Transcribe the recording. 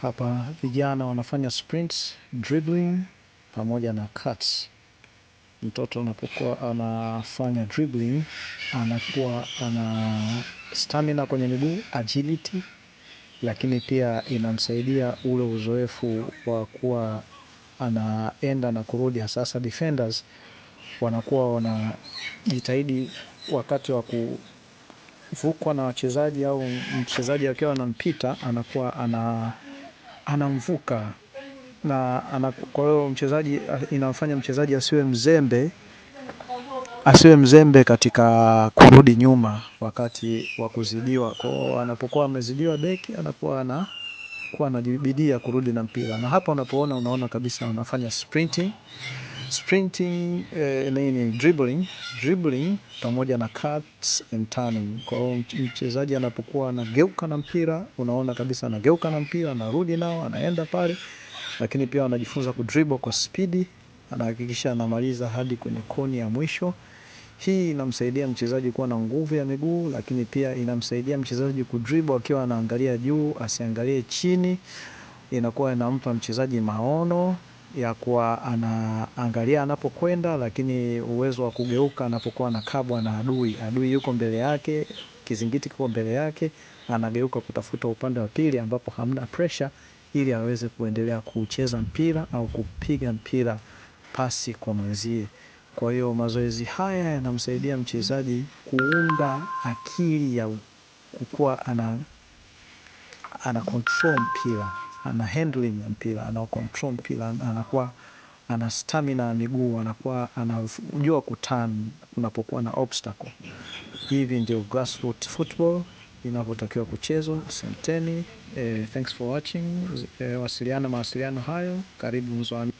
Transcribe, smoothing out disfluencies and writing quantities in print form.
Hapa vijana wanafanya sprints, dribbling pamoja na cuts. Mtoto anapokuwa anafanya dribbling anakuwa ana stamina kwenye miguu, agility, lakini pia inamsaidia ule uzoefu wa kuwa anaenda na kurudi. Sasa defenders wanakuwa wanajitahidi wakati wa kuvukwa na wachezaji au mchezaji akiwa anampita anakuwa anamvuka na kwa hiyo mchezaji inafanya mchezaji asiwe mzembe katika kurudi nyuma wakati wa kuzidiwa. Kwa hiyo anapokuwa amezidiwa beki anakuwa anajibidia kurudi na mpira. Na hapa unaona kabisa anafanya sprinting, dribbling pamoja na cuts and turning. Kwa hiyo mchezaji anapokuwa anageuka na mpira, unaona kabisa anageuka na mpira, anarudi nao, anaenda pale, lakini pia anajifunza kudribble kwa speed, anahakikisha anamaliza hadi kwenye koni ya mwisho. Hii inamsaidia mchezaji kuwa na nguvu ya miguu, lakini pia inamsaidia mchezaji kudribble akiwa anaangalia juu, asiangalie chini. Inakuwa inampa mchezaji maono ya kuwa anaangalia anapokwenda, lakini uwezo wa kugeuka anapokuwa anakabwa na adui yuko mbele yake, kizingiti kiko mbele yake, anageuka kutafuta upande wa pili ambapo hamna pressure, ili aweze kuendelea kucheza mpira au kupiga mpira pasi kwa mwenzie. Kwa hiyo mazoezi haya yanamsaidia mchezaji kuunda akili ya kukuwa ana control mpira, ana handling mpira, ana control mpira, anakuwa ana stamina ya miguu, anakuwa anajua kuturn unapokuwa na obstacle. Hivi ndio grassroots football inavyotakiwa kuchezwa. Asanteni, thanks for watching. Mawasiliano hayo, karibu Mzwami.